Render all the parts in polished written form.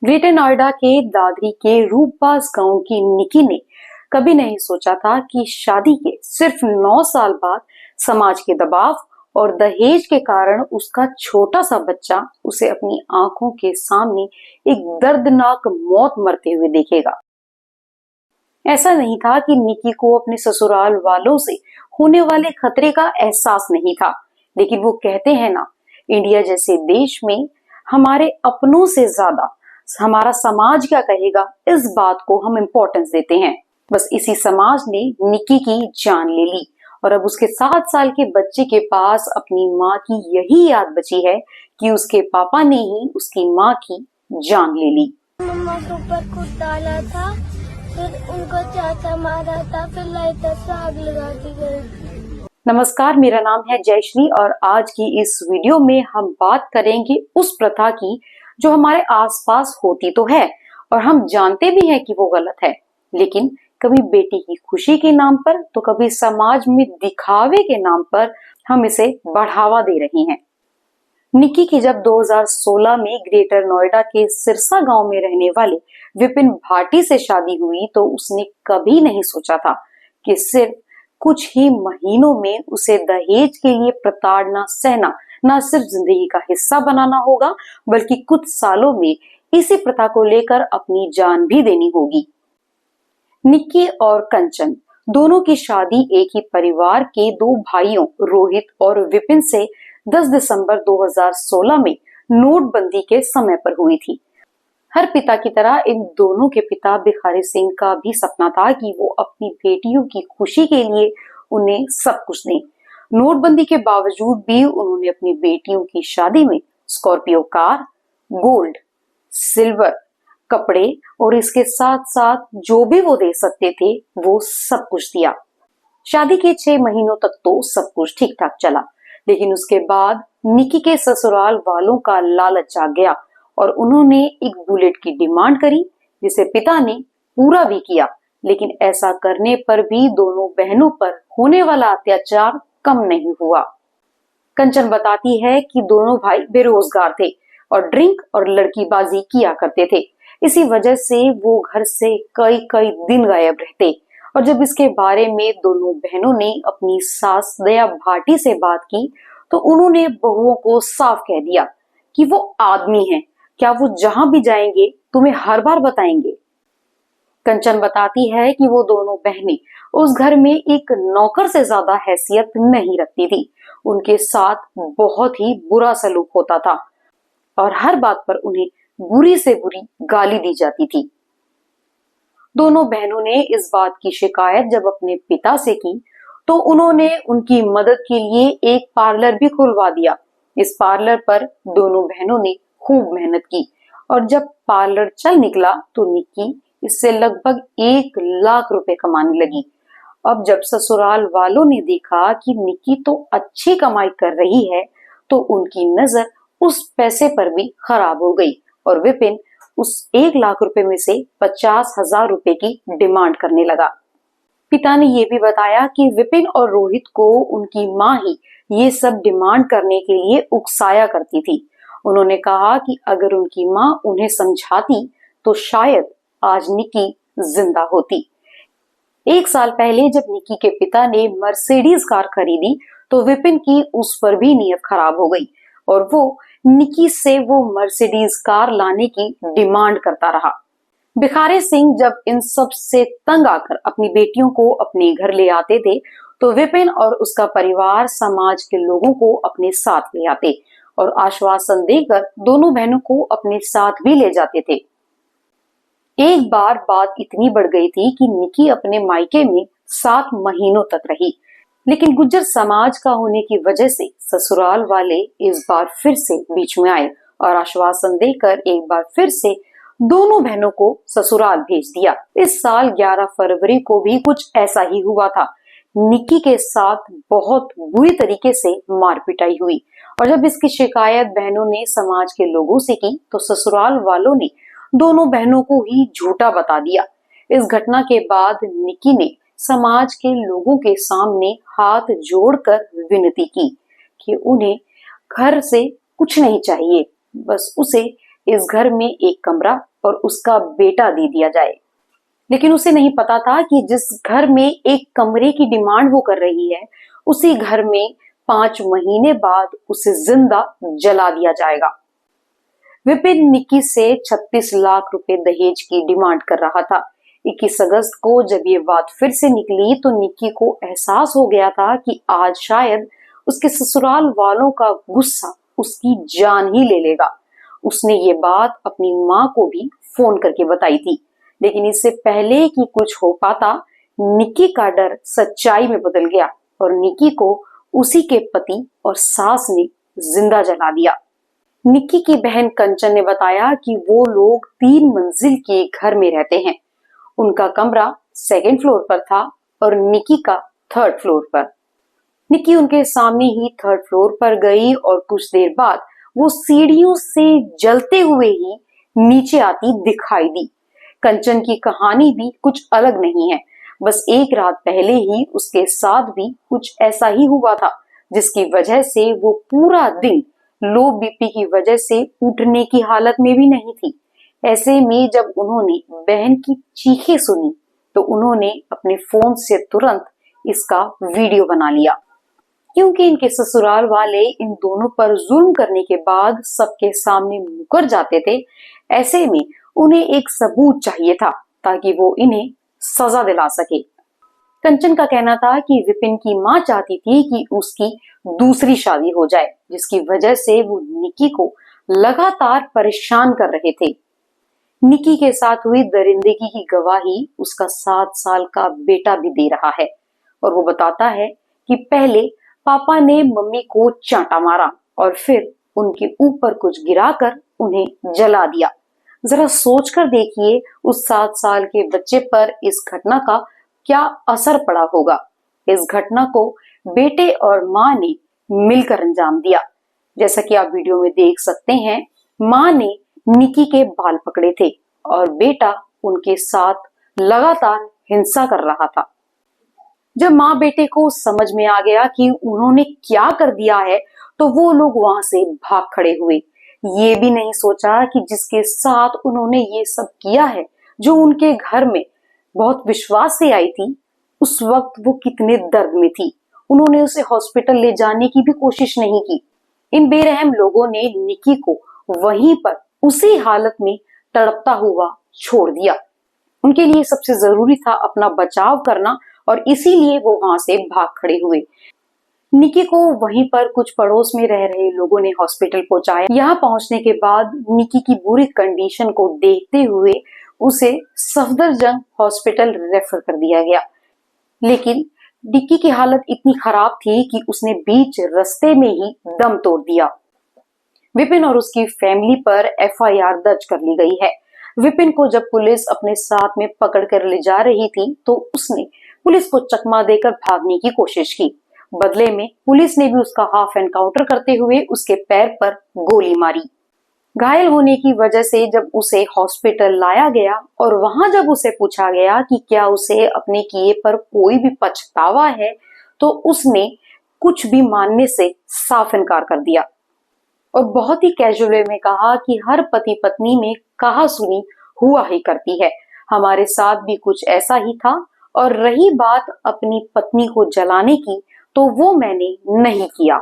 Greater Noida के दादरी के रूपबाज गांव की निकी ने कभी नहीं सोचा था कि शादी के सिर्फ 9 साल बाद समाज के दबाव और दहेज के कारण उसका छोटा सा बच्चा उसे अपनी आंखों के सामने एक दर्दनाक मौत मरते हुए देखेगा। ऐसा नहीं था कि निकी को अपने ससुराल वालों से होने वाले खतरे का एहसास नहीं था, लेकिन वो कहते हैं ना, इंडिया जैसे देश में हमारे अपनों से ज्यादा हमारा समाज क्या कहेगा, इस बात को हम इम्पोर्टेंस देते हैं। बस इसी समाज ने निकी की जान ले ली और अब उसके 7 साल के बच्चे के पास अपनी माँ की यही याद बची है कि उसके पापा ने ही उसकी माँ की जान ले ली। मम्मा के ऊपर खुद डाला था, फिर उनको चाचा मारा था, फिर लाइटर से आग लगा दी गई। नमस्कार, मेरा नाम है जयश्री और आज की इस वीडियो में हम बात करेंगे उस प्रथा की जो हमारे आसपास होती तो है और हम जानते भी हैं कि वो गलत है, लेकिन कभी बेटी की खुशी के नाम पर तो कभी समाज में दिखावे के नाम पर हम इसे बढ़ावा दे रहे हैं। निकी की जब 2016 में ग्रेटर नोएडा के सिरसा गांव में रहने वाले विपिन भाटी से शादी हुई तो उसने कभी नहीं सोचा था कि सिर्फ कुछ ही महीनों में उसे दहेज के लिए प्रताड़ना सहना न सिर्फ जिंदगी का हिस्सा बनाना होगा, बल्कि कुछ सालों में इसी प्रथा को लेकर अपनी जान भी देनी होगी। निक्की और कंचन दोनों की शादी एक ही परिवार के 2 भाइयों रोहित और विपिन से 10 दिसंबर 2016 में नोटबंदी के समय पर हुई थी। हर पिता की तरह इन दोनों के पिता भिखारी सिंह का भी सपना था कि वो अपनी बेटियों की खुशी के लिए उन्हें सब कुछ दें। नोटबंदी के बावजूद भी उन्होंने अपनी बेटियों की शादी में स्कॉर्पियो कार, गोल्ड, सिल्वर, कपड़े और इसके साथ साथ जो भी वो दे सकते थे वो सब कुछ दिया। शादी के 6 महीनों तक तो सब कुछ ठीक ठाक चला, लेकिन उसके बाद निकी के ससुराल वालों का लालच आ गया और उन्होंने एक बुलेट की डिमांड करी, जिसे पिता ने पूरा भी किया। लेकिन ऐसा करने पर भी दोनों बहनों पर होने वाला अत्याचार कम नहीं हुआ। कंचन बताती है कि दोनों भाई बेरोजगार थे और ड्रिंक और लड़कीबाजी किया करते थे। इसी वजह से वो घर से कई कई दिन गायब रहते और जब इसके बारे में दोनों बहनों ने अपनी सास दया भाटी से बात की तो उन्होंने बहुओं को साफ कह दिया कि वो आदमी हैं, क्या वो जहां भी जाएंगे तुम्हें हर बार बताएंगे। कंचन बताती है कि वो दोनों बहनें उस घर में एक नौकर से ज्यादा हैसियत नहीं रखती थी। उनके साथ बहुत ही बुरा सलूक होता था और हर बात पर उन्हें बुरी से बुरी गाली दी जाती थी। दोनों बहनों ने इस बात की शिकायत जब अपने पिता से की तो उन्होंने उनकी मदद के लिए एक पार्लर भी खुलवा दिया। इस पार्लर पर दोनों बहनों ने खूब मेहनत की और जब पार्लर चल निकला तो निक्की इससे लगभग 1 लाख रुपए कमाने लगी। अब जब ससुराल वालों ने देखा कि निक्की तो अच्छी कमाई कर रही है तो उनकी नजर उस पैसे पर भी खराब हो गई और विपिन उस 1 लाख रुपए में से 50,000 रुपए की डिमांड करने लगा। पिता ने ये भी बताया कि विपिन और रोहित को उनकी माँ ही ये सब डिमांड करने के लिए उकसाया करती थी। उन्होंने कहा कि अगर उनकी माँ उन्हें समझाती तो शायद आज निक्की जिंदा होती। 1 साल पहले जब निक्की के पिता ने मर्सिडीज कार खरीदी तो विपिन की उस पर भी नीयत खराब हो गई और वो निक्की से वो मर्सिडीज कार लाने की डिमांड करता रहा। भिखारी सिंह जब इन सब से तंग आकर अपनी बेटियों को अपने घर ले आते थे तो विपिन और उसका परिवार समाज के लोगों को अपने साथ ले आते और आश्वासन देकर दोनों बहनों को अपने साथ भी ले जाते थे। एक बार बात इतनी बढ़ गई थी कि निकी अपने मायके में 7 महीनों तक रही, लेकिन गुज्जर समाज का होने की वजह से ससुराल वाले इस बार फिर से बीच में आए और आश्वासन देकर एक बार फिर से दोनों बहनों को ससुराल भेज दिया। इस साल 11 फरवरी को भी कुछ ऐसा ही हुआ था। निकी के साथ बहुत बुरी तरीके से मार पिटाई हुई और जब इसकी शिकायत बहनों ने समाज के लोगों से की तो ससुराल वालों ने दोनों बहनों को ही झूठा बता दिया। इस घटना के बाद निकी ने समाज के लोगों के सामने हाथ जोड़कर विनती की कि उन्हें घर से कुछ नहीं चाहिए, बस उसे इस घर में एक कमरा और उसका बेटा दे दिया जाए। लेकिन उसे नहीं पता था कि जिस घर में एक कमरे की डिमांड वो कर रही है, उसी घर में 5 महीने बाद उसे जिंदा जला दिया जाएगा। विपिन निक्की से 36 लाख रुपए दहेज की डिमांड कर रहा था। 21 अगस्त को जब ये बात फिर से निकली तो निक्की को एहसास हो गया था कि आज शायद उसके ससुराल वालों का गुस्सा उसकी जान ही ले लेगा। उसने ये बात अपनी माँ को भी फोन करके बताई थी, लेकिन इससे पहले कि कुछ हो पाता, निक्की का डर सच्चाई में बदल गया और निक्की को उसी के पति और सास ने जिंदा जला दिया। निक्की की बहन कंचन ने बताया कि वो लोग 3 मंजिल के घर में रहते हैं। उनका कमरा 2nd फ्लोर पर था और निक्की का 3rd फ्लोर पर। निक्की उनके सामने ही 3rd फ्लोर पर गई और कुछ देर बाद वो सीढ़ियों से जलते हुए ही नीचे आती दिखाई दी। कंचन की कहानी भी कुछ अलग नहीं है। बस एक रात पहले ही उसके साथ भी कुछ ऐसा ही हुआ था, जिसकी वजह से वो पूरा दिन लो बीपी की वजह से उठने की हालत में भी नहीं थी। ऐसे में जब उन्होंने बहन की चीखें सुनी तो उन्होंने अपने फोन से तुरंत इसका वीडियो बना लिया। क्योंकि इनके ससुराल वाले इन दोनों पर जुल्म करने के बाद सबके सामने मुकर जाते थे, ऐसे में उन्हें एक सबूत चाहिए था ताकि वो इन्हें सजा दिला सके। कंचन का कहना था कि विपिन की मां चाहती थी कि उसकी दूसरी शादी हो जाए, जिसकी वजह से वो निक्की को लगातार परेशान कर रहे थे। निक्की के साथ हुई दरिंदगी की गवाही उसका 7 साल का बेटा भी दे रहा है और वो बताता है कि पहले पापा ने मम्मी को चांटा मारा और फिर उनके ऊपर कुछ गिराकर उन्हें जला दिया। जरा सोचकर देखिए उस 7 साल के बच्चे पर इस घटना का क्या असर पड़ा होगा। इस घटना को बेटे और माँ ने मिलकर अंजाम दिया। जैसा कि आप वीडियो में देख सकते हैं, माँ ने निक्की के बाल पकड़े थे और बेटा उनके साथ लगातार हिंसा कर रहा था। जब माँ बेटे को समझ में आ गया कि उन्होंने क्या कर दिया है तो वो लोग वहां से भाग खड़े हुए। ये भी नहीं सोचा कि जिसके साथ उन्होंने ये सब किया है, जो उनके घर में बहुत विश्वास से आई थी, उस वक्त वो कितने दर्द में थी। उन्होंने उसे हॉस्पिटल ले जाने की भी कोशिश नहीं की। इन बेरहम लोगों ने निक्की को वहीं पर उसी हालत में तड़पता हुआ छोड़ दिया। उनके लिए सबसे जरूरी था अपना बचाव करना और इसीलिए वो वहां से भाग खड़े हुए। निक्की को वहीं पर कुछ पड़ोस में रह रहे लोगों ने हॉस्पिटल पहुंचाया। यहाँ पहुंचने के बाद निक्की की बुरी कंडीशन को देखते हुए उसे सफदरजंग हॉस्पिटल रेफर कर दिया गया। लेकिन निक्की की हालत इतनी खराब थी कि उसने बीच रास्ते में ही दम तोड़ दिया। विपिन और उसकी फैमिली पर FIR दर्ज कर ली गई है। विपिन को जब पुलिस अपने साथ में पकड़ कर ले जा रही थी तो उसने पुलिस को चकमा देकर भागने की कोशिश की। बदले में पुलिस ने भी उसका हाफ एनकाउंटर करते हुए उसके पैर पर गोली मारी। घायल होने की वजह से जब उसे हॉस्पिटल लाया गया और वहां जब उसे पूछा गया कि क्या उसे अपने किए पर कोई भी पछतावा है, तो उसने कुछ भी मानने से साफ इनकार कर दिया और बहुत ही कैजुअल वे में कहा कि हर पति पत्नी में कहा सुनी हुआ ही करती है। हमारे साथ भी कुछ ऐसा ही था और रही बात अपनी पत्नी को जलाने की, तो वो मैंने नहीं किया।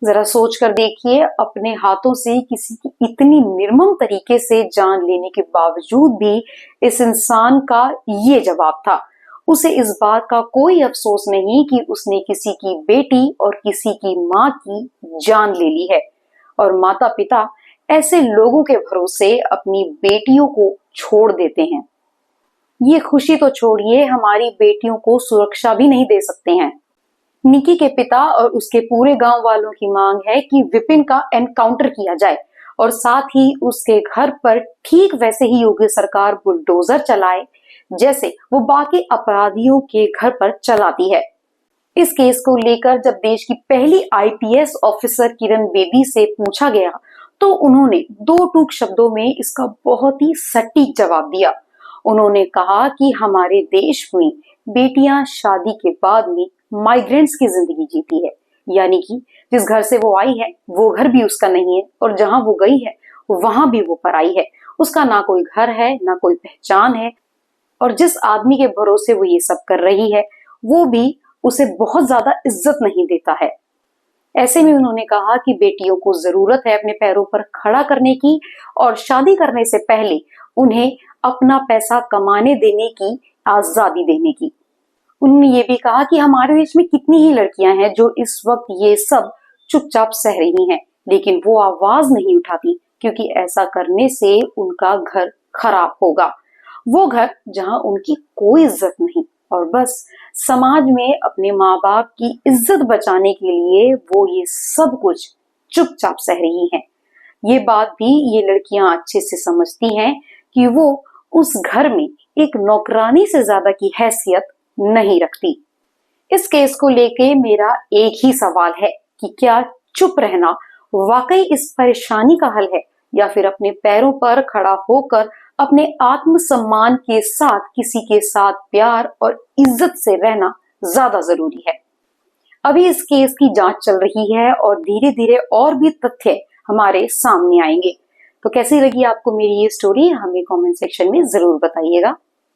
जरा सोच कर देखिए, अपने हाथों से किसी की इतनी निर्मम तरीके से जान लेने के बावजूद भी इस इंसान का ये जवाब था। उसे इस बात का कोई अफसोस नहीं कि उसने किसी की बेटी और किसी की माँ की जान ले ली है। और माता पिता ऐसे लोगों के भरोसे अपनी बेटियों को छोड़ देते हैं। ये खुशी तो छोड़िए, हमारी बेटियों को सुरक्षा भी नहीं दे सकते हैं। निक्की के पिता और उसके पूरे गांव वालों की मांग है कि विपिन का एनकाउंटर किया जाए और साथ ही उसके घर पर ठीक वैसे ही योगी सरकार बुलडोजर चलाए जैसे वो बाकी अपराधियों के घर पर चलाती है। इस केस को लेकर जब देश की पहली IPS ऑफिसर किरण बेदी से पूछा गया तो उन्होंने 2 टूक शब्दों में इसका बहुत ही सटीक जवाब दिया। उन्होंने कहा कि हमारे देश में बेटियां शादी के बाद में माइग्रेंट्स की जिंदगी जीती है, यानी कि जिस घर से वो आई है वो घर भी उसका नहीं है और जहां वो गई है वहां भी वो पराई है। उसका ना कोई घर है, ना कोई पहचान है, और जिस आदमी के भरोसे वो ये सब कर रही है वो भी उसे बहुत ज्यादा इज्जत नहीं देता है। ऐसे में उन्होंने कहा कि बेटियों को जरूरत है अपने पैरों पर खड़ा करने की, और शादी करने से पहले उन्हें अपना पैसा कमाने देने की आजादी देने की। उन्होंने ये भी कहा कि हमारे देश में कितनी ही लड़कियां हैं जो इस वक्त ये सब चुपचाप सह रही हैं, लेकिन वो आवाज नहीं उठाती, क्योंकि ऐसा करने से उनका घर खराब होगा, वो घर जहां उनकी कोई इज्जत नहीं, और बस समाज में अपने माँ बाप की इज्जत बचाने के लिए वो ये सब कुछ चुपचाप सह रही हैं। ये बात भी ये लड़कियां अच्छे से समझती हैं कि वो उस घर में एक नौकरानी से ज्यादा की हैसियत नहीं रखती। इस केस को लेके मेरा एक ही सवाल है कि क्या चुप रहना वाकई इस परेशानी का हल है, या फिर अपने पैरों पर खड़ा होकर अपने आत्मसम्मान के साथ किसी के साथ प्यार और इज्जत से रहना ज्यादा जरूरी है। अभी इस केस की जांच चल रही है और धीरे धीरे और भी तथ्य हमारे सामने आएंगे। तो कैसी लगी आपको मेरी ये स्टोरी, हमें कमेंट सेक्शन में जरूर बताइएगा।